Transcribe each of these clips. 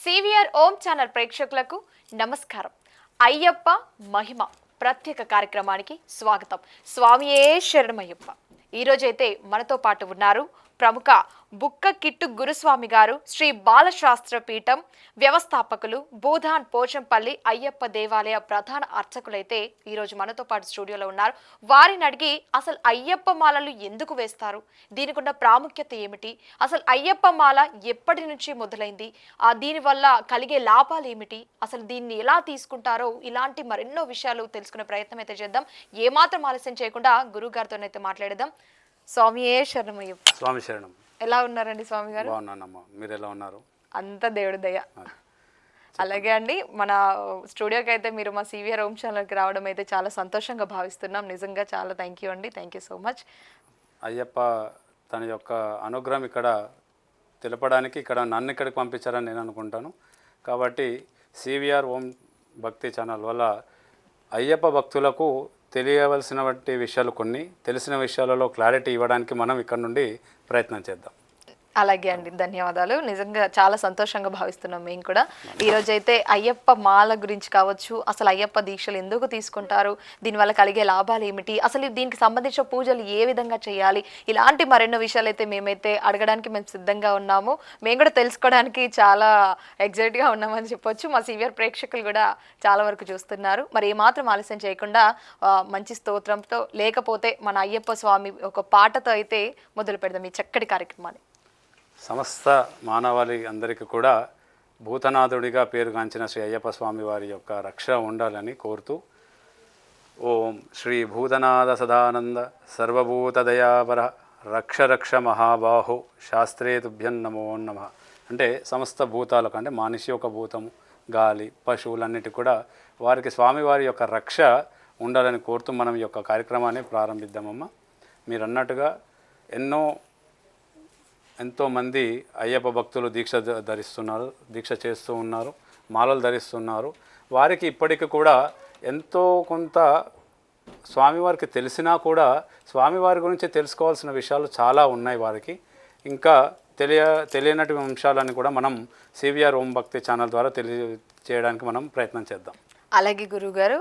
CVR ఓం channel ప్రేక్షకులకు నమస్కారం. అయ్యప్ప మహిమ ప్రత్యేక కార్యక్రమానికి స్వాగతం. స్వామియే శరణమయ్యప్ప. ఈరోజైతే మనతో పాటు ఉన్నారు ప్రముఖ బుక్క కిట్టు గురుస్వామి గారు, శ్రీ బాలశాస్త్ర పీఠం వ్యవస్థాపకులు, భూధాన్ పోచంపల్లి అయ్యప్ప దేవాలయ ప్రధాన అర్చకులైతే ఈరోజు మనతో పాటు స్టూడియోలో ఉన్నారు. వారిని అడిగి అసలు అయ్యప్ప మాలలు ఎందుకు వేస్తారు, దీనికి ఉన్న ప్రాముఖ్యత ఏమిటి, అసలు అయ్యప్ప మాల ఎప్పటి నుంచి మొదలైంది, దీనివల్ల కలిగే లాభాలు ఏమిటి, అసలు దీన్ని ఎలా తీసుకుంటారో, ఇలాంటి మరెన్నో విషయాలు తెలుసుకునే ప్రయత్నం అయితే చేద్దాం. ఏమాత్రం ఆలస్యం చేయకుండా గురువు గారితోనైతే మాట్లాడదాం. స్వామియే శరణమయ్యప్ప. స్వామి శరణం. ఎలా ఉన్నారండి స్వామి గారు? బాగున్నానమ్మా, మీరు ఎలా ఉన్నారు? అంత దేవుడి దయ. అలాగే అండి, మన స్టూడియోకి అయితే మీరు మా సివిఆర్ ఓం ఛానల్కి రావడం అయితే చాలా సంతోషంగా భావిస్తున్నాం. నిజంగా చాలా థ్యాంక్ యూ అండి. Thank you so much. Ayyappa తన యొక్క అనుగ్రహం ఇక్కడ తెలపడానికి ఇక్కడ నన్ను ఇక్కడికి పంపించారని నేను అనుకుంటాను. కాబట్టి సివిఆర్ ఓం భక్తి ఛానల్ వల్ల అయ్యప్ప భక్తులకు తెలియవలసిన విషయాలు కొన్ని, తెలిసిన విషయాలలో క్లారిటీ ఇవ్వడానికి మనం ఇక్కడ నుండి ప్రయత్నం చేద్దాం. అలాగే అండి, ధన్యవాదాలు. నిజంగా చాలా సంతోషంగా భావిస్తున్నాం మేము కూడా. ఈరోజైతే అయ్యప్ప మాల గురించి కావచ్చు, అసలు అయ్యప్ప దీక్షలు ఎందుకు తీసుకుంటారు, దీనివల్ల కలిగే లాభాలు ఏమిటి, అసలు దీనికి సంబంధించిన పూజలు ఏ విధంగా చేయాలి, ఇలాంటి మరెన్నో విషయాలు అయితే మేమైతే అడగడానికి మేము సిద్ధంగా ఉన్నాము. మేము కూడా తెలుసుకోవడానికి చాలా ఎగ్జైట్గా ఉన్నామని చెప్పొచ్చు. మా సివిఆర్ ప్రేక్షకులు కూడా చాలా వరకు చూస్తున్నారు. మరి ఏమాత్రం ఆలస్యం చేయకుండా మంచి స్తోత్రంతో, లేకపోతే మన అయ్యప్ప స్వామి ఒక పాటతో అయితే మొదలు పెడదాం ఈ చక్కటి కార్యక్రమాన్ని. సమస్త మానవాళి అందరికీ కూడా భూతనాథుడిగా పేరుగాంచిన శ్రీ అయ్యప్ప స్వామి వారి యొక్క రక్ష ఉండాలని కోరుతూ, ఓం శ్రీ భూతనాథ సదానంద సర్వభూత దయాపర రక్ష రక్ష మహాబాహు శాస్త్రే తుభ్యం నమో నమః. అంటే సమస్త భూతాలకు, అంటే మనిషి యొక్క భూతము, గాలి, పశువులన్నిటి కూడా వారికి స్వామివారి యొక్క రక్ష ఉండాలని కోరుతూ మనం ఈ యొక్క కార్యక్రమాన్ని ప్రారంభిద్దామమ్మా. మీరు అన్నట్టుగా ఎంతోమంది అయ్యప్ప భక్తులు దీక్ష చేస్తూ ఉన్నారు, మాలలు ధరిస్తున్నారు. వారికి ఇప్పటికి కూడా ఎంతో కొంత స్వామివారికి తెలిసినా కూడా స్వామివారి గురించి తెలుసుకోవాల్సిన విషయాలు చాలా ఉన్నాయి. వారికి ఇంకా తెలియనటి అంశాలని కూడా మనం సివిఆర్ ఓం భక్తి ఛానల్ ద్వారా తెలియజేయడానికి మనం ప్రయత్నం చేద్దాం. అలాగే గురువుగారు,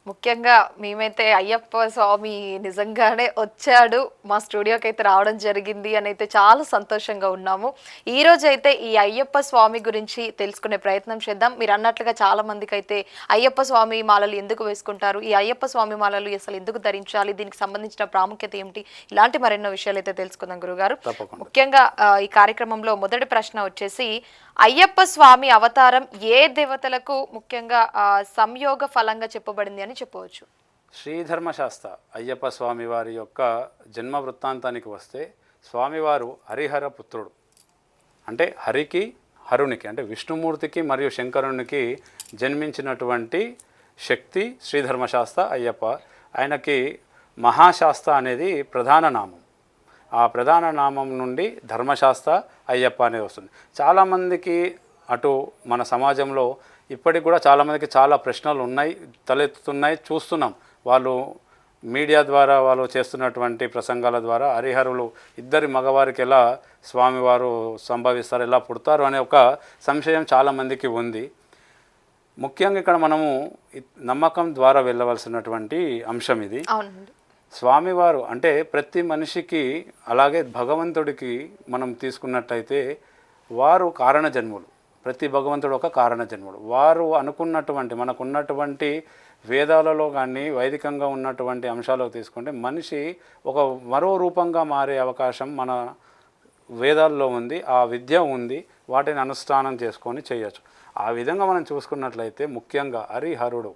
ముఖ్యంగా మేమైతే అయ్యప్ప స్వామి నిజంగానే వచ్చాడు, మా స్టూడియోకి అయితే రావడం జరిగింది అని అయితే చాలా సంతోషంగా ఉన్నాము. ఈరోజు అయితే ఈ అయ్యప్ప స్వామి గురించి తెలుసుకునే ప్రయత్నం చేద్దాం. మీరు అన్నట్లుగా చాలా మందికి అయితే అయ్యప్ప స్వామి మాలలు ఎందుకు వేసుకుంటారు, ఈ అయ్యప్ప స్వామి మాలలు అసలు ఎందుకు ధరించాలి, దీనికి సంబంధించిన ప్రాముఖ్యత ఏమిటి, ఇలాంటి మరెన్నో విషయాలు అయితే తెలుసుకుందాం గురుగారు. ముఖ్యంగా ఈ కార్యక్రమంలో మొదటి ప్రశ్న వచ్చేసి, అయ్యప్ప స్వామి అవతారం ఏ దేవతలకు ముఖ్యంగా సంయోగ ఫలంగా చెప్పబడింది అని చెప్పవచ్చు? శ్రీధర్మశాస్త్ర అయ్యప్ప స్వామి వారి యొక్క జన్మ వృత్తాంతానికి వస్తే, స్వామివారు హరిహర పుత్రుడు. అంటే హరికి, హరునికి, అంటే విష్ణుమూర్తికి మరియు శంకరునికి జన్మించినటువంటి శక్తి శ్రీధర్మశాస్త్ర అయ్యప్ప. ఆయనకి మహాశాస్త్ర అనేది ప్రధాన నామం. ఆ ప్రధాన నామం నుండి ధర్మశాస్త్ర అయ్యప్ప అనేది వస్తుంది. చాలామందికి అటు మన సమాజంలో ఇప్పటికి కూడా చాలామందికి చాలా ప్రశ్నలు ఉన్నాయి, తలెత్తుతున్నాయి, చూస్తున్నాం. వాళ్ళు మీడియా ద్వారా వాళ్ళు చేస్తున్నటువంటి ప్రసంగాల ద్వారా హరిహరులు ఇద్దరి మగవారికి ఎలా స్వామివారు సంభవిస్తారు, ఎలా పుడతారు అనే ఒక సంశయం చాలామందికి ఉంది. ముఖ్యంగా ఇక్కడ మనము నమ్మకం ద్వారా వెళ్ళవలసినటువంటి అంశం ఇది. స్వామివారు అంటే ప్రతి మనిషికి, అలాగే భగవంతుడికి మనం తీసుకున్నట్టయితే వారు కారణ జన్ములు. ప్రతి భగవంతుడు ఒక కారణ జన్ముడు. వారు అనుకున్నటువంటి, మనకున్నటువంటి వేదాలలో కానీ వైదికంగా ఉన్నటువంటి అంశాలు తీసుకుంటే మనిషి ఒక మరో రూపంగా మారే అవకాశం మన వేదాల్లో ఉంది, ఆ విద్య ఉంది. వాటిని అనుష్ఠానం చేసుకొని చేయొచ్చు. ఆ విధంగా మనం చూసుకున్నట్లయితే ముఖ్యంగా హరిహరుడు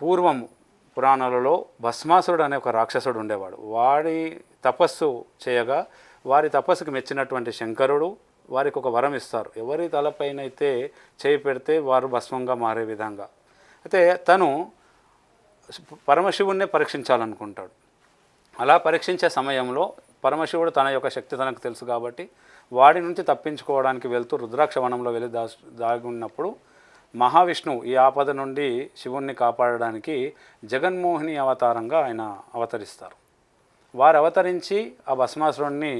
పూర్వము పురాణాలలో భస్మాసురుడు అనే ఒక రాక్షసుడు ఉండేవాడు. వాడి తపస్సు చేయగా వారి తపస్సుకు మెచ్చినటువంటి శంకరుడు వారికి ఒక వరం ఇస్తారు. ఎవరి తలపైన అయితే చేయి పెడితే వారు భస్మంగా మారే విధంగా. అయితే తను పరమశివుణ్ణే పరీక్షించాలనుకుంటాడు. అలా పరీక్షించే సమయంలో పరమశివుడు తన యొక్క శక్తి తనకు తెలుసు కాబట్టి వాడి నుంచి తప్పించుకోవడానికి వెళ్తూ రుద్రాక్ష వనంలో వెళ్ళి దాగి ఉన్నప్పుడు మహావిష్ణువు ఈ ఆపద నుండి శివుణ్ణి కాపాడడానికి జగన్మోహిని అవతారంగా ఆయన అవతరిస్తారు. వారు అవతరించి ఆ భస్మాసురుణ్ణి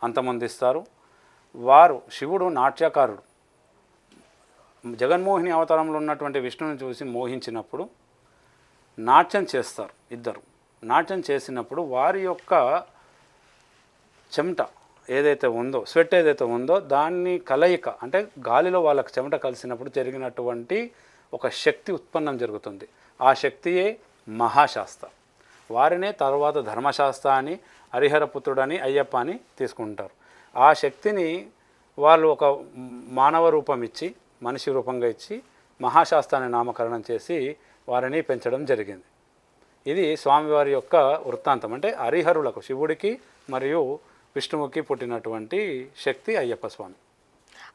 అంతమొందిస్తారు. శివుడు నాట్యకారుడు. జగన్మోహిని అవతారంలో ఉన్నటువంటి విష్ణువుని చూసి మోహించినప్పుడు నాట్యం చేస్తారు ఇద్దరు. నాట్యం చేసినప్పుడు వారి యొక్క చెమట ఏదైతే ఉందో, స్వెట్ ఏదైతే ఉందో దాన్ని కలయిక అంటే గాలిలో వాళ్ళకి చెమట కలిసినప్పుడు జరిగినటువంటి ఒక శక్తి ఉత్పన్నం జరుగుతుంది. ఆ శక్తియే మహాశాస్త. వారినే తర్వాత ధర్మశాస్త్ర అని, హరిహరపుత్రుడని, అయ్యప్ప అని తీసుకుంటారు. ఆ శక్తిని వాళ్ళు ఒక మానవ రూపం ఇచ్చి, మనిషి రూపంగా ఇచ్చి మహాశాస్త్రాన్ని నామకరణం చేసి వారిని పెంచడం జరిగింది. ఇది స్వామివారి యొక్క వృత్తాంతం. అంటే హరిహరులకు, శివుడికి మరియు విష్ణువుకి పుట్టినటువంటి శక్తి అయ్యప్ప స్వామి.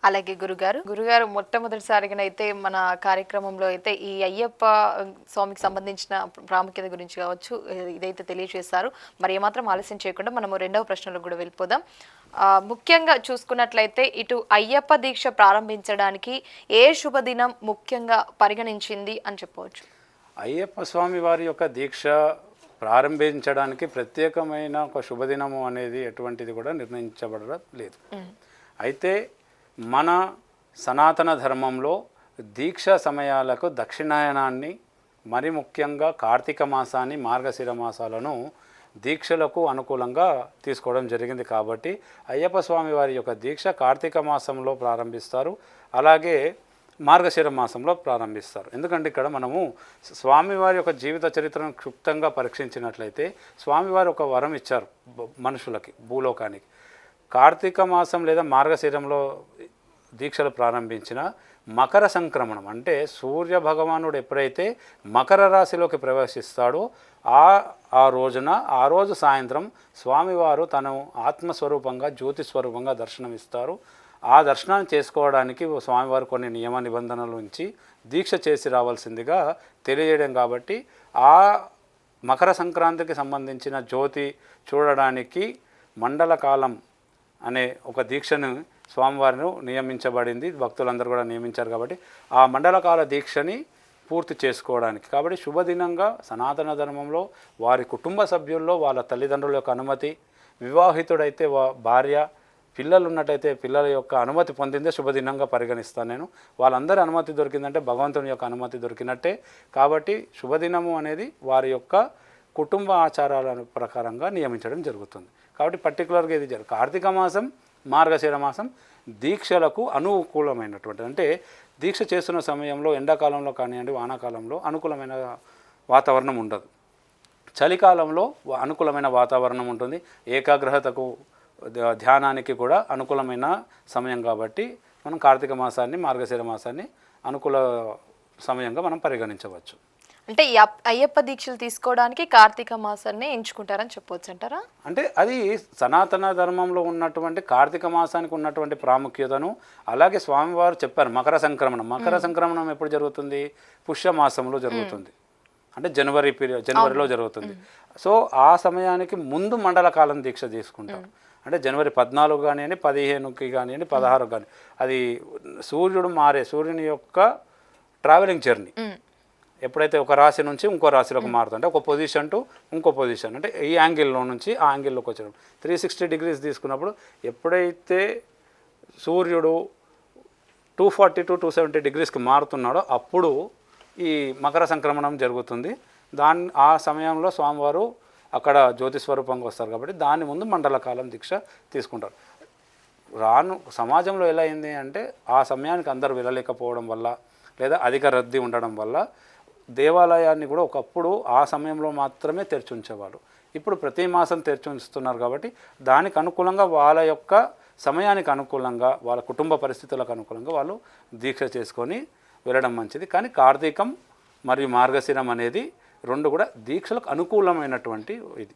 అలాగే గురుగారు మొట్టమొదటిసారిగానైతే మన కార్యక్రమంలో అయితే ఈ అయ్యప్ప స్వామికి సంబంధించిన ప్రాముఖ్యత గురించి కావచ్చు ఇదైతే తెలియజేశారు. మరి ఏమాత్రం ఆలస్యం చేయకుండా మనము రెండవ ప్రశ్నలకు కూడా వెళ్ళిపోదాం. ముఖ్యంగా చూసుకున్నట్లయితే ఇటు అయ్యప్ప దీక్ష ప్రారంభించడానికి ఏ శుభదినం ముఖ్యంగా పరిగణించింది అని చెప్పవచ్చు? అయ్యప్ప స్వామి వారి యొక్క దీక్ష ప్రారంభించడానికి ప్రత్యేకమైన ఒక శుభదినము అనేది ఎటువంటిది కూడా నిర్ణయించబడడం లేదు. అయితే మన సనాతన ధర్మంలో దీక్ష సమయాలకు దక్షిణాయనాన్ని, మరి ముఖ్యంగా కార్తీక మాసాన్ని, మార్గశిర మాసాలను దీక్షలకు అనుకూలంగా తీసుకోవడం జరిగింది. కాబట్టి అయ్యప్ప స్వామి వారి యొక్క దీక్ష కార్తీక మాసంలో ప్రారంభిస్తారు, అలాగే మార్గశిర మాసంలో ప్రారంభిస్తారు. ఎందుకంటే ఇక్కడ మనము స్వామివారి యొక్క జీవిత చరిత్రను క్షుప్తంగా పరీక్షించినట్లయితే స్వామివారు ఒక వరం ఇచ్చారు మనుషులకి, భూలోకానికి. కార్తీక మాసం లేదా మార్గశిరంలో దీక్షలు ప్రారంభించిన మకర సంక్రమణం అంటే సూర్య భగవానుడు ఎప్పుడైతే మకర రాశిలోకి ప్రవేశిస్తాడో ఆ రోజు సాయంత్రం స్వామివారు తను ఆత్మస్వరూపంగా, జ్యోతి స్వరూపంగా దర్శనమిస్తారు. ఆ దర్శనాన్ని చేసుకోవడానికి స్వామివారు కొన్ని నియమ నిబంధనలు ఉంచి దీక్ష చేసి రావాల్సిందిగా తెలియజేయడం. కాబట్టి ఆ మకర సంక్రాంతికి సంబంధించిన జ్యోతి చూడడానికి మండలకాలం అనే ఒక దీక్షను స్వామివారిని నియమించబడింది. భక్తులందరూ కూడా నియమించారు. కాబట్టి ఆ మండలకాల దీక్షని పూర్తి చేసుకోవడానికి, కాబట్టి శుభదినంగా సనాతన ధర్మంలో వారి కుటుంబ సభ్యుల్లో వాళ్ళ తల్లిదండ్రుల యొక్క అనుమతి, వివాహితుడైతే భార్య, పిల్లలు ఉన్నట్టయితే పిల్లల యొక్క అనుమతి పొందిందే శుభదినంగా పరిగణిస్తాను నేను. వాళ్ళందరి అనుమతి దొరికిందంటే భగవంతుని యొక్క అనుమతి దొరికినట్టే. కాబట్టి శుభదినము అనేది వారి యొక్క కుటుంబ ఆచారాల ప్రకారంగా నియమించడం జరుగుతుంది. కాబట్టి పర్టికులర్గా ఇది కార్తీక మాసం, మార్గశిర మాసం దీక్షలకు అనుకూలమైనటువంటి, అంటే దీక్ష చేస్తున్న సమయంలో ఎండాకాలంలో కానివ్వండి, వానాకాలంలో అనుకూలమైన వాతావరణం ఉండదు. చలికాలంలో అనుకూలమైన వాతావరణం ఉంటుంది. ఏకాగ్రతకు, ధ్యానానికి కూడా అనుకూలమైన సమయం. కాబట్టి మనం కార్తీక మాసాన్ని, మార్గశిర మాసాన్ని అనుకూల సమయంగా మనం పరిగణించవచ్చు. అంటే ఈ అయ్యప్ప దీక్షలు తీసుకోవడానికి కార్తీక మాసాన్ని ఎంచుకుంటారని చెప్పవచ్చు అంటారా? అంటే అది సనాతన ధర్మంలో ఉన్నటువంటి కార్తీక మాసానికి ఉన్నటువంటి ప్రాముఖ్యతను అలాగే స్వామివారు చెప్పారు. మకర సంక్రమణం ఎప్పుడు జరుగుతుంది? పుష్యమాసంలో జరుగుతుంది. అంటే జనవరిలో జరుగుతుంది. సో ఆ సమయానికి ముందు మండల కాలం దీక్ష తీసుకుంటారు. అంటే జనవరి 14 కానివ్వండి, 15కి కానివ్వండి, 16 కానీ, అది సూర్యుని యొక్క ట్రావెలింగ్ జర్నీ. ఎప్పుడైతే ఒక రాశి నుంచి ఇంకో రాశిలోకి మారుతుంది, అంటే ఒక పొజిషన్ టు ఇంకో పొజిషన్, అంటే ఈ యాంగిల్లో నుంచి ఆ యాంగిల్లోకి వచ్చాడు 360 డిగ్రీస్ తీసుకున్నప్పుడు ఎప్పుడైతే సూర్యుడు 240 to 270 డిగ్రీస్కి మారుతున్నాడో అప్పుడు ఈ మకర సంక్రమణం జరుగుతుంది. ఆ సమయంలో స్వామివారు అక్కడ జ్యోతి స్వరూపంగా వస్తారు. కాబట్టి దాని ముందు మండలకాలం దీక్ష తీసుకుంటారు. సమాజంలో ఎలా అయింది అంటే ఆ సమయానికి అందరూ వెళ్ళలేకపోవడం వల్ల, లేదా అధిక రద్దీ ఉండడం వల్ల దేవాలయాన్ని కూడా ఒకప్పుడు ఆ సమయంలో మాత్రమే తెరిచి ఉంచేవాళ్ళు. ఇప్పుడు ప్రతి మాసం తెరిచి ఉంచుతున్నారు. కాబట్టి దానికి అనుకూలంగా, వాళ్ళ యొక్క సమయానికి అనుకూలంగా, వాళ్ళ కుటుంబ పరిస్థితులకు అనుకూలంగా వాళ్ళు దీక్ష చేసుకొని వెళ్ళడం మంచిది. కానీ కార్తీకం మరియు మార్గశిరం అనేది రెండు కూడా దీక్షలకు అనుకూలమైనటువంటి ఇది.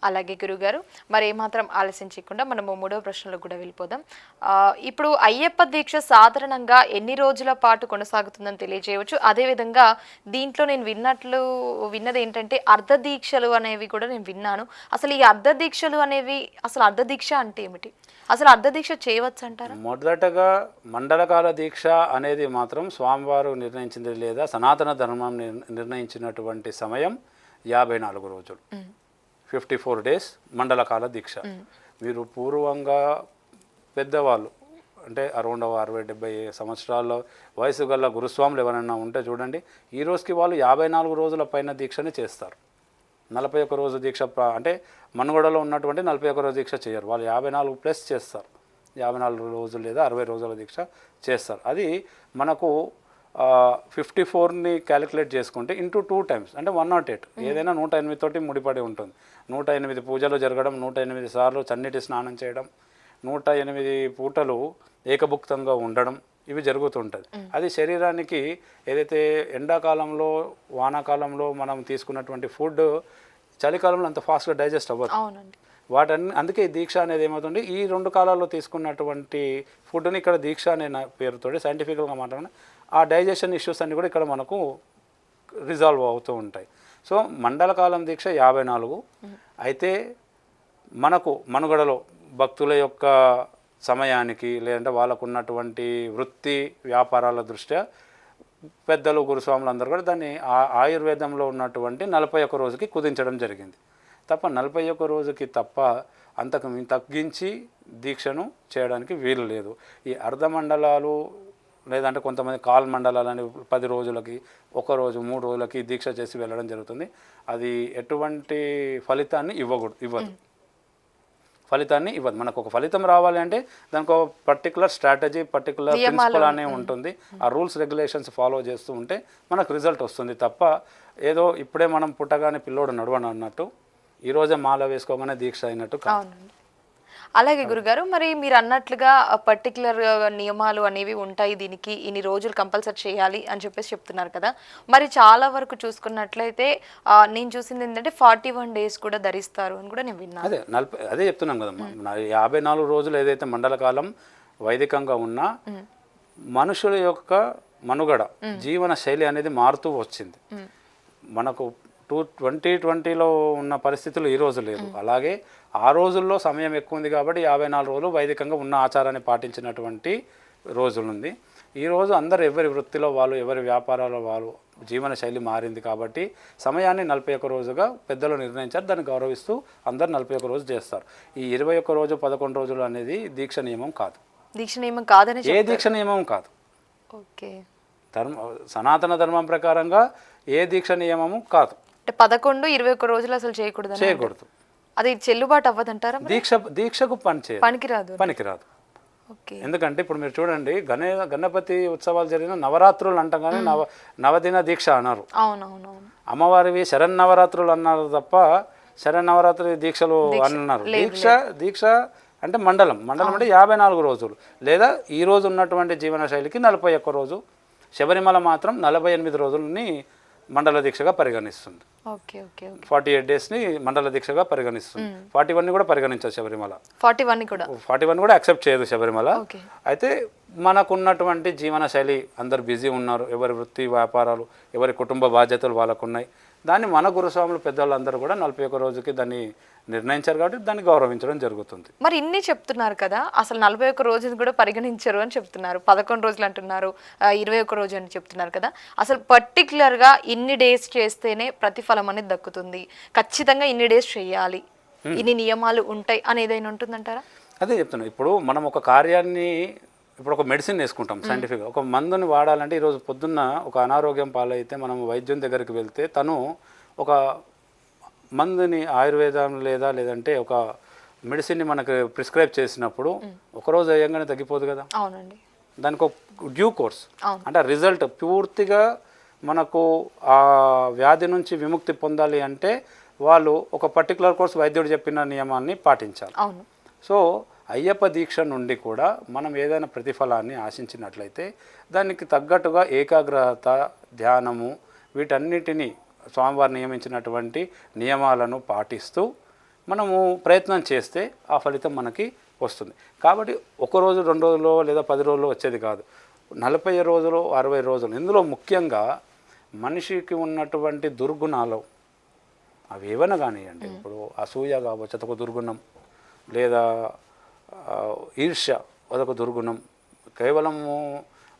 అలాగే గురుగారు, మరి ఏమాత్రం ఆలస్యం చేయకుండా మనము మూడవ ప్రశ్నలకు కూడా వెళ్ళిపోదాం. ఇప్పుడు అయ్యప్ప దీక్ష సాధారణంగా ఎన్ని రోజుల పాటు కొనసాగుతుందని తెలియజేయవచ్చు? అదేవిధంగా దీంట్లో నేను విన్నది ఏంటంటే అర్ధ దీక్షలు అనేవి కూడా నేను విన్నాను. అసలు ఈ అర్ధ దీక్షలు అనేవి, అసలు అర్ధ దీక్ష అంటే ఏమిటి? అసలు అర్ధ దీక్ష చేయవచ్చు అంటారా? మొదటగా మండలకాల దీక్ష అనేది మాత్రం స్వామివారు నిర్ణయించింది, లేదా సనాతన ధర్మం నిర్ణయించినటువంటి సమయం 54 రోజులు, 54 days మండలకాల దీక్ష. మీరు పూర్వంగా పెద్దవాళ్ళు అంటే అరౌండ్ 60-70 సంవత్సరాల వయసు గల గురుస్వాములు ఎవరైనా ఉంటే చూడండి, ఈ రోజుకి వాళ్ళు 54 రోజుల పైన దీక్షని చేస్తారు. 41 రోజు దీక్ష అంటే మనుగడలో ఉన్నటువంటి 41 రోజు దీక్ష చేయరు, వాళ్ళు 54+ చేస్తారు. 54 రోజులు లేదా 60 రోజుల దీక్ష చేస్తారు. అది మనకు 54ని క్యాలిక్యులేట్ చేసుకుంటే ఇంటూ 2 times అంటే 108. ఏదైనా 108 తోటి ముడిపడి ఉంటుంది. 108 పూజలు జరగడం, 108 సార్లు చన్నీటి స్నానం చేయడం, 108 పూటలు ఏకభుక్తంగా ఉండడం, ఇవి జరుగుతుంటుంది. అది శరీరానికి ఏదైతే ఎండాకాలంలో వానాకాలంలో మనం తీసుకున్నటువంటి ఫుడ్ చలికాలంలో అంత ఫాస్ట్గా డైజెస్ట్ అవ్వదు. అవునండి. అందుకే ఈ దీక్ష అనేది ఏమవుతుంది, ఈ 2 కాలాల్లో తీసుకున్నటువంటి ఫుడ్ని ఇక్కడ దీక్ష అనే పేరుతో సైంటిఫికల్గా మాట్లాడిన ఆ డైజెషన్ ఇష్యూస్ అన్నీ కూడా ఇక్కడ మనకు రిజాల్వ్ అవుతూ ఉంటాయి. సో మండలకాలం దీక్ష 54. అయితే మనకు మనుగడలో భక్తుల యొక్క సమయానికి లేదంటే వాళ్ళకు ఉన్నటువంటి వృత్తి వ్యాపారాల దృష్ట్యా పెద్దలు గురుస్వాములు అందరూ కూడా దాన్ని ఆయుర్వేదంలో ఉన్నటువంటి 41 రోజుకి కుదించడం జరిగింది. తప్ప 41 రోజుకి తప్ప అంతకు తగ్గించి దీక్షను చేయడానికి వీలు లేదు. ఈ అర్ధమండలాలు లేదంటే కొంతమంది కాల్ మండలాలని 10 రోజులకి, 1 రోజు, 3 రోజులకి దీక్ష చేసి వెళ్ళడం జరుగుతుంది. అది ఎటువంటి ఫలితాన్ని ఇవ్వదు. మనకు ఒక ఫలితం రావాలి అంటే దానికి ఒక పర్టికులర్ స్ట్రాటజీ, పర్టికులర్ ప్రిన్సిపల్ అనే ఉంటుంది. ఆ రూల్స్ రెగ్యులేషన్స్ ఫాలో చేస్తూ ఉంటే మనకు రిజల్ట్ వస్తుంది తప్ప ఏదో ఇప్పుడే మనం పుట్టగానే పిల్లోడు నడవను అన్నట్టు, ఈరోజే మాల వేసుకోగానే దీక్ష అయినట్టు కాదు. అలాగే గురుగారు, మరి మీరు అన్నట్లుగా పర్టికులర్ నియమాలు అనేవి ఉంటాయి, దీనికి ఇన్ని రోజులు కంపల్సరీ చేయాలి అని చెప్పేసి చెప్తున్నారు కదా. మరి చాలా వరకు చూసుకున్నట్లయితే నేను చూసింది ఏంటంటే 41 days కూడా ధరిస్తారు అని కూడా నేను విన్నాను. అదే చెప్తున్నాం కదమ్మా, 54 రోజులు ఏదైతే మండలకాలం వైదికంగా ఉన్నా మనుషుల యొక్క మనుగడ జీవన శైలి అనేది మారుతూ వచ్చింది. మనకు 2020లో ఉన్న పరిస్థితులు ఈ రోజు లేదు. అలాగే ఆ రోజుల్లో సమయం ఎక్కువ ఉంది కాబట్టి 54 రోజులు వైదికంగా ఉన్న ఆచారాన్ని పాటించినటువంటి రోజులుంది. ఈరోజు అందరు ఎవరి వృత్తిలో వాళ్ళు, ఎవరి వ్యాపారాల్లో వాళ్ళు జీవన శైలి మారింది కాబట్టి సమయాన్ని 41 రోజుగా పెద్దలు నిర్ణయించారు. దాన్ని గౌరవిస్తూ అందరు 41 రోజు చేస్తారు. ఈ 21 రోజు 11 రోజులు అనేది దీక్ష నియమం కాదు. దీక్ష నియమం కాదని ఏ దీక్ష నియమం కాదు. ఓకే. సనాతన ధర్మం ప్రకారంగా ఏ దీక్ష నియమము కాదు. అంటే 11, 21 రోజులు అసలు చేయకూడదు. అది చెల్లుబాటు అవ్వదంటారా? దీక్షకు పనికిరాదు. ఎందుకంటే ఇప్పుడు మీరు చూడండి, గణపతి ఉత్సవాలు జరిగిన నవరాత్రులు అంటాం కానీ నవదిన దీక్ష అన్నారు. అమ్మవారివి శరన్నవరాత్రులు అన్నారు తప్ప శరన్నవరాత్రి దీక్షలు అన్నారు. దీక్ష అంటే మండలం అంటే 54 రోజులు లేదా ఈ రోజు ఉన్నటువంటి జీవన శైలికి 41 రోజు. శబరిమల మాత్రం 48 రోజులని మండల దీక్షగా పరిగణిస్తుంది. 48 daysని మండల దీక్షగా పరిగణిస్తుంది. 41ని కూడా పరిగణించదు శబరిమల. 41 కూడా యాక్సెప్ట్ చేయదు శబరిమల. అయితే మనకున్నటువంటి జీవన శైలి, అందరు బిజీ ఉన్నారు, ఎవరి వృత్తి వ్యాపారాలు, ఎవరి కుటుంబ బాధ్యతలు వాళ్ళకు ఉన్నాయి. దాన్ని మన గురుస్వాములు పెద్దవాళ్ళందరూ కూడా 41 రోజుకి దాన్ని నిర్ణయించారు కాబట్టి దాన్ని గౌరవించడం జరుగుతుంది. మరి ఇన్ని చెప్తున్నారు కదా, అసలు 41 రోజులు కూడా పరిగణించరు అని చెప్తున్నారు, 11 రోజులు అంటున్నారు, 21 రోజు అని చెప్తున్నారు కదా. అసలు పర్టికులర్గా ఇన్ని డేస్ చేస్తేనే ప్రతిఫలం అనేది దక్కుతుంది, ఖచ్చితంగా ఇన్ని డేస్ చేయాలి, ఇన్ని నియమాలు ఉంటాయి అని ఏదైనా ఉంటుందంటారా? అదే చెప్తున్నాను. ఇప్పుడు మనం ఒక కార్యాన్ని, ఇప్పుడు ఒక మెడిసిన్ వేసుకుంటాం సైంటిఫిక్గా, ఒక మందుని వాడాలంటే ఈరోజు పొద్దున్న ఒక అనారోగ్యం పాలైతే మనం వైద్యం దగ్గరికి వెళ్తే తను ఒక మందుని ఆయుర్వేదం లేదంటే ఒక మెడిసిన్ని మనకు ప్రిస్క్రైబ్ చేసినప్పుడు ఒకరోజు అయ్యంగానే తగ్గిపోదు కదా. అవునండి. దానికి ఒక డ్యూ కోర్స్ అంటే రిజల్ట్ పూర్తిగా మనకు ఆ వ్యాధి నుంచి విముక్తి పొందాలి అంటే వాళ్ళు ఒక పర్టికులర్ కోర్స్ వైద్యుడు చెప్పిన నియమాన్ని పాటించాలి. అవును. సో అయ్యప్ప దీక్ష నుండి కూడా మనం ఏదైనా ప్రతిఫలాన్ని ఆశించినట్లయితే దానికి తగ్గట్టుగా ఏకాగ్రత, ధ్యానము, వీటన్నిటినీ స్వామివారు నియమించినటువంటి నియమాలను పాటిస్తూ మనము ప్రయత్నం చేస్తే ఆ ఫలితం మనకి వస్తుంది. కాబట్టి 1 రోజు 2 రోజుల్లో లేదా 10 రోజుల్లో వచ్చేది కాదు, 40 రోజులు 60 రోజులు. ఇందులో ముఖ్యంగా మనిషికి ఉన్నటువంటి దుర్గుణాలు అవి ఏమైనా కానివ్వండి, ఇప్పుడు అసూయ కావచ్చు అదొక దుర్గుణం, లేదా ఈర్ష్య అదొక దుర్గుణం, కేవలము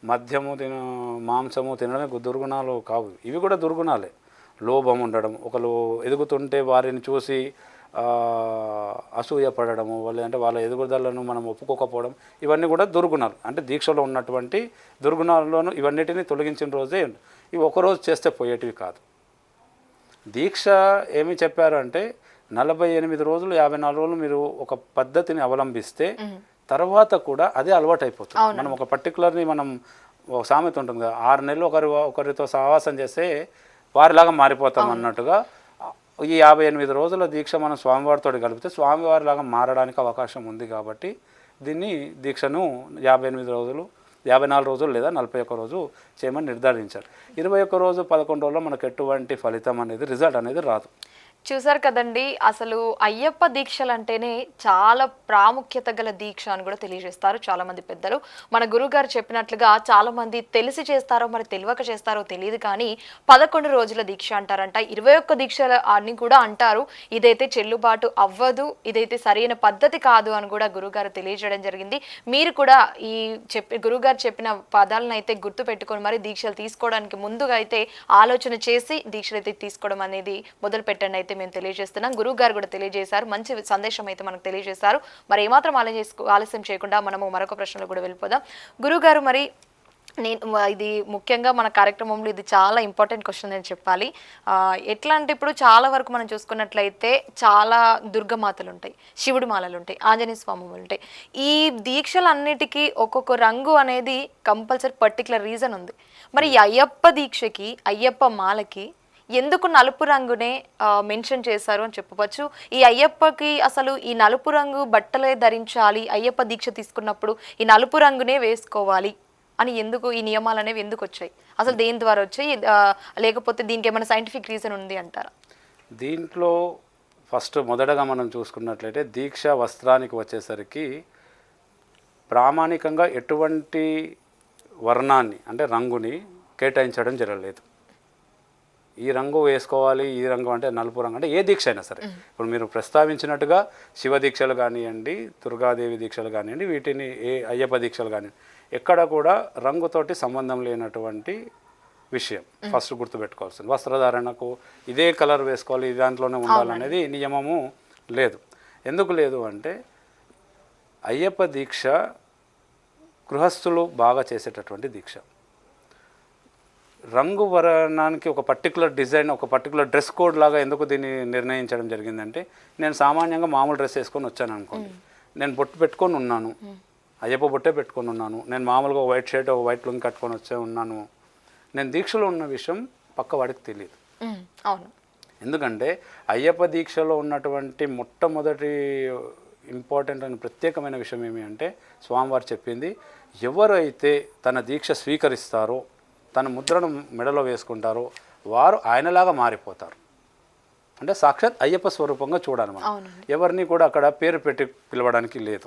మద్యము మాంసము తినడమే దుర్గుణాలు కావు, ఇవి కూడా దుర్గుణాలే. లోభం ఉండడం, ఒకరు ఎదుగుతుంటే వారిని చూసి అసూయ పడడము అంటే వాళ్ళ ఎదుగుదలను మనం ఒప్పుకోకపోవడం, ఇవన్నీ కూడా దుర్గుణాలు. అంటే దీక్షలో ఉన్నటువంటి దుర్గుణాల్లోనూ ఇవన్నిటిని తొలగించిన రోజే ఇవి ఒకరోజు చేస్తే పోయేటివి కాదు. దీక్ష ఏమి చెప్పారు అంటే 48 రోజులు 54 రోజులు మీరు ఒక పద్ధతిని అవలంబిస్తే తర్వాత కూడా అదే అలవాటు అయిపోతుంది. మనం ఒక పర్టికులర్ని మనం ఒక సామెత ఉంటుంది కదా, 6 నెలలు ఒకరితో సహవాసం చేస్తే వారిలాగా మారిపోతాం అన్నట్టుగా ఈ 58 రోజుల దీక్ష మనం స్వామివారితో కలిపితే స్వామివారిలాగా మారడానికి అవకాశం ఉంది. కాబట్టి దీక్షను 58 రోజులు 54 రోజులు లేదా 41 రోజు చేయమని నిర్ధారించారు. 21 రోజు 11 రోజుల్లో మనకు ఎటువంటి ఫలితం అనేది రిజల్ట్ అనేది రాదు. చూసారు కదండి, అసలు అయ్యప్ప దీక్షలు అంటేనే చాలా ప్రాముఖ్యత గల దీక్ష అని కూడా తెలియజేస్తారు చాలా మంది పెద్దలు. మన గురుగారు చెప్పినట్లుగా చాలా మంది తెలిసి చేస్తారో మరి తెలియక చేస్తారో తెలియదు, కానీ 11 రోజుల దీక్ష అంటారంట, 21 దీక్షల అని కూడా అంటారు. ఇదైతే చెల్లుబాటు అవ్వదు, ఇదైతే సరైన పద్ధతి కాదు అని కూడా గురుగారు తెలియజేయడం జరిగింది. మీరు కూడా ఈ గురుగారు చెప్పిన పదాలను అయితే గుర్తు పెట్టుకొని మరి దీక్షలు తీసుకోవడానికి ముందుగా అయితే ఆలోచన చేసి దీక్షలు అయితే తీసుకోవడం అనేది మొదలు పెట్టండి అయితే మేము తెలియజేస్తున్నాం. గురువు గారు కూడా తెలియజేశారు, మంచి సందేశం అయితే మనకు తెలియజేశారు. మరి ఏమాత్రం ఆలస్యం చేయకుండా మనము మరొక ప్రశ్నలో కూడా వెళ్ళిపోదాం. గురువు గారు, మరి ఇది ముఖ్యంగా మన కార్యక్రమంలో ఇది చాలా ఇంపార్టెంట్ క్వశ్చన్ అని చెప్పాలి. ఎట్లా అంటే ఇప్పుడు చాలా వరకు మనం చూసుకున్నట్లయితే చాలా దుర్గమాతలు ఉంటాయి, శివుడి మాలలు ఉంటాయి, ఆంజనేయ స్వాములు ఉంటాయి. ఈ దీక్షలన్నిటికీ ఒక్కొక్క రంగు అనేది కంపల్సరీ పర్టికులర్ రీజన్ ఉంది. మరి ఈ అయ్యప్ప దీక్షకి అయ్యప్ప మాలకి ఎందుకు నలుపు రంగునే మెన్షన్ చేశారు అని చెప్పవచ్చు? ఈ అయ్యప్పకి అసలు ఈ నలుపు రంగు బట్టలే ధరించాలి, అయ్యప్ప దీక్ష తీసుకున్నప్పుడు ఈ నలుపు రంగునే వేసుకోవాలి అని ఎందుకు ఈ నియమాలు అనేవి ఎందుకు వచ్చాయి? అసలు దేని ద్వారా వచ్చాయి, లేకపోతే దీనికి ఏమైనా సైంటిఫిక్ రీజన్ ఉంది అంటారా? దీంట్లో ఫస్ట్ మొదటగా మనం చూసుకున్నట్లయితే దీక్ష వస్త్రానికి వచ్చేసరికి ప్రామాణికంగా ఎటువంటి వర్ణాన్ని అంటే రంగుని కేటాయించడం జరగలేదు. ఈ రంగు వేసుకోవాలి, ఈ రంగు అంటే నలుపు రంగు అంటే ఏ దీక్ష అయినా సరే. ఇప్పుడు మీరు ప్రస్తావించినట్టుగా శివ దీక్షలు కానివ్వండి, దుర్గాదేవి దీక్షలు కానివ్వండి, వీటిని అయ్యప్ప దీక్షలు కానివ్వండి, ఎక్కడ కూడా రంగుతోటి సంబంధం లేనటువంటి విషయం ఫస్ట్ గుర్తుపెట్టుకోవాల్సింది. వస్త్రధారణకు ఇదే కలర్ వేసుకోవాలి, దాంట్లోనే ఉండాలనేది నియమము లేదు. ఎందుకు లేదు అంటే అయ్యప్ప దీక్ష గృహస్థులు బాగా చేసేటటువంటి దీక్ష. రంగు వర్ణానికి ఒక పర్టికులర్ డిజైన్, ఒక పర్టికులర్ డ్రెస్ కోడ్ లాగా ఎందుకు దీన్ని నిర్ణయించడం జరిగిందంటే, నేను సామాన్యంగా మామూలు డ్రెస్ వేసుకొని వచ్చాను అనుకోండి, నేను బొట్టు పెట్టుకొని ఉన్నాను, అయ్యప్ప బొట్టే పెట్టుకొని ఉన్నాను, నేను మామూలుగా వైట్ షర్ట్ వైట్ లుంగి కట్టుకొని వచ్చే ఉన్నాను, నేను దీక్షలో ఉన్న విషయం పక్క వాడికి తెలియదు. అవును. ఎందుకంటే అయ్యప్ప దీక్షలో ఉన్నటువంటి మొట్టమొదటి ఇంపార్టెంట్ అని ప్రత్యేకమైన విషయం ఏమి అంటే, స్వామివారు చెప్పింది, ఎవరైతే తన దీక్ష స్వీకరిస్తారో, తన ముద్రను మెడలో వేసుకుంటారో వారు ఆయనలాగా మారిపోతారు. అంటే సాక్షాత్ అయ్యప్ప స్వరూపంగా చూడాలి మనం. ఎవరిని కూడా అక్కడ పేరు పెట్టి పిలవడానికి లేదు.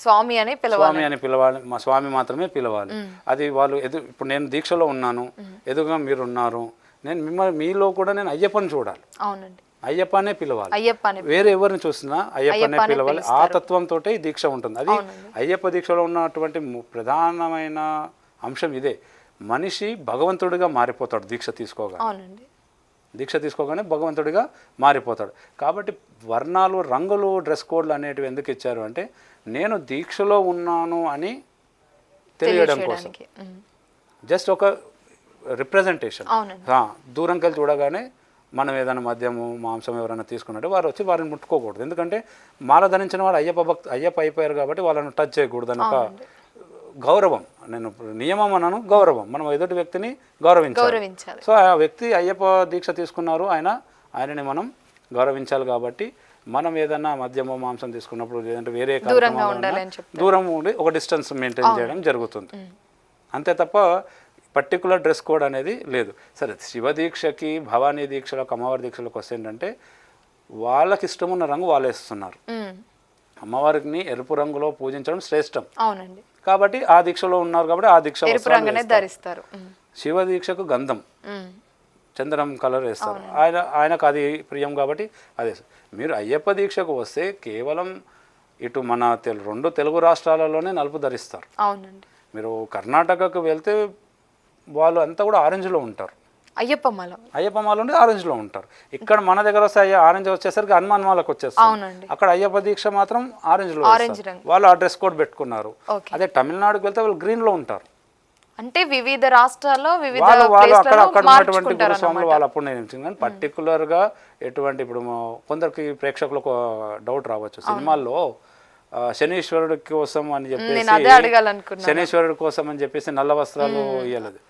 స్వామి అని పిలవాలి, మా స్వామి మాత్రమే పిలవాలి. అది వాళ్ళు ఇప్పుడు నేను దీక్షలో ఉన్నాను, ఎదురుగా మీరు ఉన్నారు, నేను మీలో కూడా నేను అయ్యప్పని చూడాలి. అవునండి, అయ్యప్పనే పిలవాలి. వేరే ఎవరిని చూసినా అయ్యప్పనే పిలవాలి. ఆ తత్వంతో ఈ దీక్ష ఉంటుంది. అది అయ్యప్ప దీక్షలో ఉన్నటువంటి ప్రధానమైన అంశం ఇదే. మనిషి భగవంతుడిగా మారిపోతాడు దీక్ష తీసుకోగానే భగవంతుడిగా మారిపోతాడు. కాబట్టి వర్ణాలు, రంగులు, డ్రెస్ కోడ్లు అనేటివి ఎందుకు ఇచ్చారు అంటే, నేను దీక్షలో ఉన్నాను అని తెలియడం కోసం, జస్ట్ ఒక రిప్రజెంటేషన్. దూరంకి వెళ్ళి చూడగానే మనం ఏదైనా మద్యము మాంసం ఎవరైనా తీసుకున్నట్టు వారు వచ్చి వారిని ముట్టుకోకూడదు. ఎందుకంటే మాల ధరించిన వారు అయ్యప్ప అయిపోయారు కాబట్టి వాళ్ళని టచ్ చేయకూడదు అని ఒక గౌరవం. నేను నియమం అన్నాను, గౌరవం. మనం ఎదుటి వ్యక్తిని గౌరవించాలి. సో ఆ వ్యక్తి అయ్యప్ప దీక్ష తీసుకున్నారు, ఆయనని మనం గౌరవించాలి. కాబట్టి మనం ఏదైనా మద్యమో మాంసం తీసుకున్నప్పుడు లేదంటే వేరే దూరం ఉండి ఒక డిస్టెన్స్ మెయింటైన్ చేయడం జరుగుతుంది. అంతే తప్ప పర్టికులర్ డ్రెస్ కోడ్ అనేది లేదు. సరే, శివ దీక్షకి భవానీ దీక్షలకు అమ్మవారి దీక్షలకు వస్తే ఏంటంటే వాళ్ళకి ఇష్టమున్న రంగు వాళ్ళు వేస్తున్నారు. అమ్మవారిని ఎరుపు రంగులో పూజించడం శ్రేష్టం. అవునండి. కాబట్టి ఆ దీక్షలో ఉన్నారు కాబట్టి ఆ దీక్ష ధరిస్తారు. శివ దీక్షకు గంధం, చందనం కలర్ వేస్తారు. ఆయనకు అది ప్రియం కాబట్టి అదే. మీరు అయ్యప్ప దీక్షకు వస్తే కేవలం ఇటు మన 2 తెలుగు రాష్ట్రాలలోనే నలుపు ధరిస్తారు. అవునండి. మీరు కర్ణాటకకు వెళ్తే వాళ్ళు అంతా కూడా ఆరెంజ్లో ఉంటారు. అయ్యప్ప మాల. అయ్యప్ప మాల ఉండి ఆరెంజ్లో ఉంటారు. ఇక్కడ మన దగ్గర వస్తే ఆరెంజ్ వచ్చేసరికి హనుమాన్ మాలకు వచ్చేస్తారు. అవునండి. అక్కడ అయ్యప్ప దీక్ష మాత్రం ఆరెంజ్లో ఆరెంజ్ రంగు. వాళ్ళు ఆ డ్రెస్ కోడ్ పెట్టుకున్నారు. ఓకే. అదే తమిళనాడుకి వెళ్తే వాళ్ళు గ్రీన్లో ఉంటారు. అంటే వివిధ రాష్ట్రాల్లో వివిధ వాళ్ళు అక్కడ అక్కడ ఉన్నటువంటి మార్చుకుంటారు గురుస్వాములు అన్నమాట. వాళ్ళు అప్పుడు నేను కానీ పర్టికులర్గా ఎటువంటి ఇప్పుడు కొందరికి ప్రేక్షకులకు డౌట్ రావచ్చు సినిమాల్లో శనీశ్వరుడి కోసం అని నేను అదే చెప్పేసి అడగాలనుకున్నాను. శనీశ్వరుడి కోసం అని చెప్పేసి నల్ల వస్త్రాలు ఇవ్వలేదు.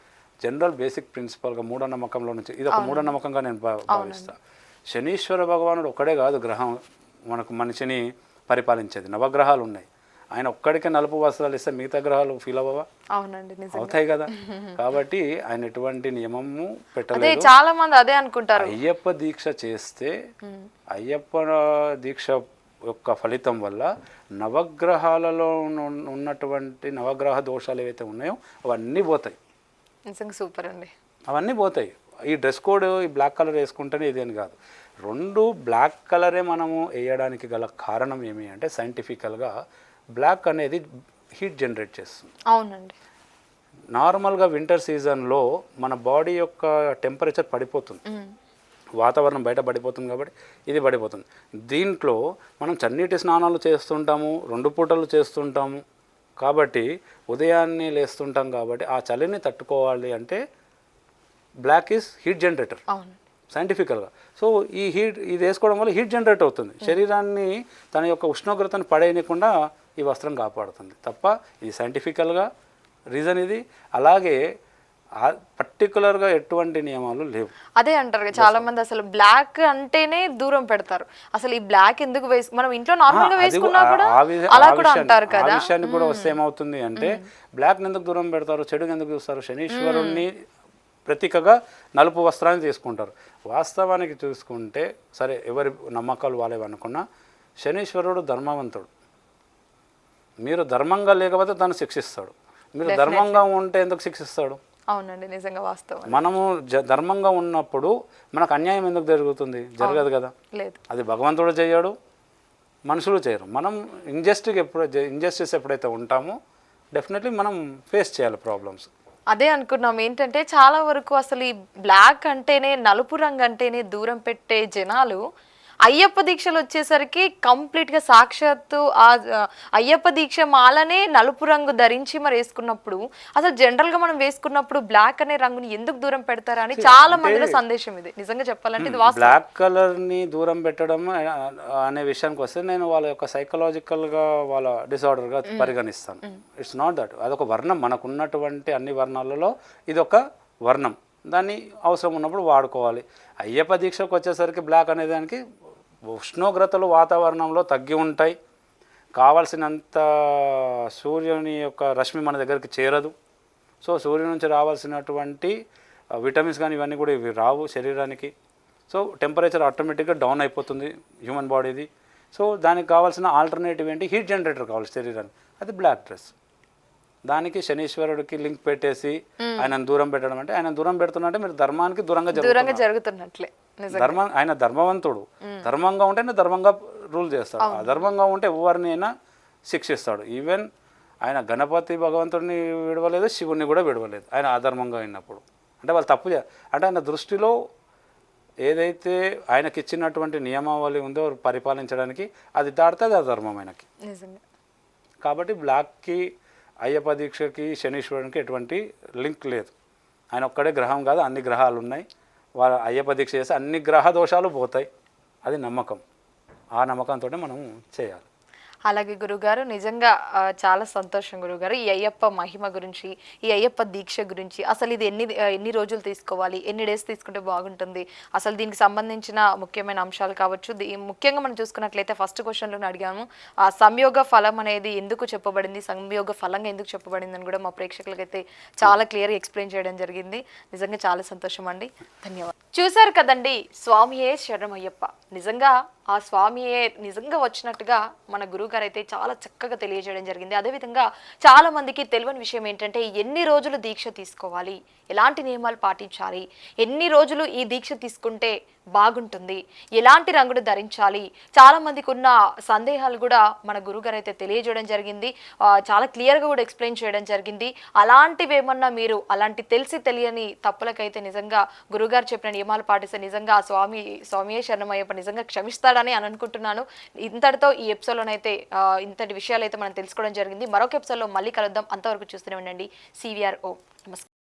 జనరల్ బేసిక్ ప్రిన్సిపల్గా మూఢనమ్మకంలో నుంచి ఇది ఒక మూఢనమ్మకంగా నేను భావిస్తాను. శనీశ్వర భగవానుడు ఒక్కడే కాదు గ్రహం మనకు మనిషిని పరిపాలించేది. నవగ్రహాలు ఉన్నాయి. ఆయన ఒక్కడికే నలుపు వస్త్రాలు ఇస్తే మిగతా గ్రహాలు ఫీల్ అవ్వవా? అవునండి, నిజంగా అవుతాయి కదా. కాబట్టి ఆయన ఎటువంటి నియమము అదే పెట్టలేదు. చాలా మంది అదే అనుకుంటారు. అయ్యప్ప దీక్ష చేస్తే అయ్యప్ప దీక్ష యొక్క ఫలితం వల్ల నవగ్రహాలలో ఉన్నటువంటి నవగ్రహ దోషాలు ఏవైతే ఉన్నాయో అవన్నీ పోతాయి. నిజంగా సూపర్ అండి. అవన్నీ పోతాయి. ఈ డ్రెస్ కోడ్ ఈ బ్లాక్ కలర్ వేసుకుంటేనే ఇదేం కాదు. రెండు బ్లాక్ కలరే మనము వేయడానికి గల కారణం ఏమి అంటే సైంటిఫికల్గా బ్లాక్ అనేది హీట్ జనరేట్ చేస్తుంది. అవునండి. నార్మల్గా వింటర్ సీజన్లో మన బాడీ యొక్క టెంపరేచర్ పడిపోతుంది, వాతావరణం బయట పడిపోతుంది కాబట్టి ఇది పడిపోతుంది. దీంట్లో మనం చన్నీటి స్నానాలు చేస్తుంటాము, 2 పూటలు చేస్తుంటాము కాబట్టి ఉదయాన్నే లేస్తుంటాం కాబట్టి ఆ చలిని తట్టుకోవాలి అంటే బ్లాక్ ఈజ్ హీట్ జనరేటర్ సైంటిఫికల్గా. సో ఈ హీట్ ఇది వేసుకోవడం వల్ల హీట్ జనరేట్ అవుతుంది, శరీరాన్ని తన యొక్క ఉష్ణోగ్రతను పడేయకుండా ఈ వస్త్రం కాపాడుతుంది తప్ప ఇది సైంటిఫికల్గా రీజన్ ఇది. అలాగే పర్టికులర్గా ఎటువంటి నియమాలు లేవు. అదే అంటారు చాలా మంది, అసలు బ్లాక్ అంటేనే దూరం పెడతారు. అసలు ఈ బ్లాక్ ఎందుకు మనం ఇంట్లో నార్మల్ గా వేసుకున్నా కూడా అలా కూడా అంటారు కదా. ఆ విషయానికి కూడా వస్తే ఏమవుతుంది అంటే బ్లాక్ ఎందుకు దూరం పెడతారు, చెడుగా ఎందుకు చూస్తారు? శనీశ్వరుణ్ణి ప్రతీకగా నలుపు వస్త్రాన్ని తీసుకుంటారు. వాస్తవానికి చూసుకుంటే సరే ఎవరి నమ్మకాలు వాళ్ళేవి అనుకున్నా శనీశ్వరుడు ధర్మవంతుడు. మీరు ధర్మంగా లేకపోతే తను శిక్షిస్తాడు, మీరు ధర్మంగా ఉంటే ఎందుకు శిక్షిస్తాడు? అవునండి, నిజంగా వాస్తవం. మనము ధర్మంగా ఉన్నప్పుడు మనకు అన్యాయం ఎందుకు జరుగుతుంది? జరగదు కదా. లేదు, అది భగవంతుడు చేయడు, మనుషులు చేయరు. మనం ఇంజస్టిస్ ఎప్పుడైతే ఉంటామో డెఫినెట్లీ మనం ఫేస్ చేయాలి ప్రాబ్లమ్స్. అదే అనుకున్నాం ఏంటంటే చాలా వరకు అసలు ఈ బ్లాక్ అంటేనే, నలుపు రంగు అంటేనే దూరం పెట్టే జనాలు అయ్యప్ప దీక్షలు వచ్చేసరికి కంప్లీట్గా సాక్షాత్తు ఆ అయ్యప్ప దీక్ష మాలనే నలుపు రంగు ధరించి మరి వేసుకున్నప్పుడు అసలు జనరల్గా మనం వేసుకున్నప్పుడు బ్లాక్ అనే రంగుని ఎందుకు దూరం పెడతారా అని చాలా మందిలో సందేశం ఇది. నిజంగా చెప్పాలంటే ఇది వాస్తవం. బ్లాక్ కలర్ని దూరం పెట్టడం అనే విషయానికి వస్తే నేను వాళ్ళ యొక్క సైకలాజికల్గా వాళ్ళ డిసార్డర్గా పరిగణిస్తాను. It's not that. అదొక వర్ణం, మనకున్నటువంటి అన్ని వర్ణాలలో ఇదొక వర్ణం, దాన్ని అవసరం ఉన్నప్పుడు వాడుకోవాలి. అయ్యప్ప దీక్షకు వచ్చేసరికి బ్లాక్ అనే దానికి ఉష్ణోగ్రతలు వాతావరణంలో తగ్గి ఉంటాయి, కావాల్సినంత సూర్యుని యొక్క రశ్మి మన దగ్గరికి చేరదు. సో సూర్యుని నుంచి రావాల్సినటువంటి విటమిన్స్ కానీ ఇవన్నీ కూడా ఇవి రావు శరీరానికి. సో టెంపరేచర్ ఆటోమేటిక్గా డౌన్ అయిపోతుంది హ్యూమన్ బాడీది. సో దానికి కావాల్సిన ఆల్టర్నేటివ్ ఏంటి? హీట్ జనరేటర్ కావాలి శరీరానికి, అది బ్లాక్ డ్రెస్. దానికి శనీశ్వరుడికి లింక్ పెట్టేసి ఆయన దూరం పెట్టడం అంటే ఆయన దూరం పెడుతున్నట్టే మీరు ధర్మానికి దూరంగా జరుగుతున్నట్లే. ఆయన ధర్మవంతుడు, ధర్మంగా ఉంటే ధర్మంగా రూల్ చేస్తాడు, అధర్మంగా ఉంటే ఎవరిని అయినా శిక్షిస్తాడు. ఈవెన్ ఆయన గణపతి భగవంతుడిని విడవలేదు, శివుణ్ణి కూడా విడవలేదు ఆయన అధర్మంగా అయినప్పుడు. అంటే వాళ్ళు తప్పు అంటే ఆయన దృష్టిలో ఏదైతే ఆయనకి ఇచ్చినటువంటి నియమావళి ఉందో పరిపాలించడానికి అది దాటితే అది అధర్మం ఆయనకి. కాబట్టి బ్లాక్కి అయ్యప్ప దీక్షకి శనీశ్వరునికి ఎటువంటి లింక్ లేదు. ఆయన ఒక్కడే గ్రహం కాదు, అన్ని గ్రహాలు ఉన్నాయి. వాళ్ళ అయ్యప్ప దీక్ష చేస్తే అన్ని గ్రహ దోషాలు పోతాయి, అది నమ్మకం. ఆ నమ్మకంతో మనం చేయాలి. అలాగే గురుగారు, నిజంగా చాలా సంతోషం గురుగారు. ఈ అయ్యప్ప మహిమ గురించి, ఈ అయ్యప్ప దీక్ష గురించి, అసలు ఇది ఎన్ని రోజులు తీసుకోవాలి, ఎన్ని డేస్ తీసుకుంటే బాగుంటుంది, అసలు దీనికి సంబంధించిన ముఖ్యమైన అంశాలు కావచ్చు. ముఖ్యంగా మనం చూసుకున్నట్లయితే ఫస్ట్ క్వశ్చన్లో అడిగాము, ఆ సంయోగ ఫలం అనేది ఎందుకు చెప్పబడింది, సంయోగ ఫలంగా ఎందుకు చెప్పబడింది అని కూడా మా ప్రేక్షకులకైతే చాలా క్లియర్గా ఎక్స్ప్లెయిన్ చేయడం జరిగింది. నిజంగా చాలా సంతోషం అండి, ధన్యవాదాలు. చూశారు కదండి, స్వామియే శరణమయ్యప్ప. నిజంగా ఆ స్వామియే నిజంగా వచ్చినట్టుగా మన గురువుగారు అయితే చాలా చక్కగా తెలియజేయడం జరిగింది. అదేవిధంగా చాలా మందికి తెలియని విషయం ఏంటంటే ఎన్ని రోజులు దీక్ష తీసుకోవాలి, ఎలాంటి నియమాలు పాటించాలి, ఎన్ని రోజులు ఈ దీక్ష తీసుకుంటే బాగుంటుంది, ఎలాంటి రంగును ధరించాలి, చాలా మందికి ఉన్న సందేహాలు కూడా మన గురుగారు అయితే తెలియజేయడం జరిగింది. చాలా క్లియర్గా కూడా ఎక్స్ప్లెయిన్ చేయడం జరిగింది. అలాంటివి ఏమన్నా మీరు అలాంటి తెలిసి తెలియని తప్పులకైతే నిజంగా గురుగారు చెప్పిన నియమాలు పాటిస్తే నిజంగా స్వామియే శరణమయ్యప్ప నిజంగా క్షమిస్తాడని అని అనుకుంటున్నాను. ఇంతటితో ఈ ఎపిసోడ్లోనైతే ఇంతటి విషయాలు అయితే మనం తెలుసుకోవడం జరిగింది. మరొక ఎపిసోడ్లో మళ్ళీ కలుద్దాం. అంతవరకు చూస్తూనే ఉండండి CVR. నమస్కారం.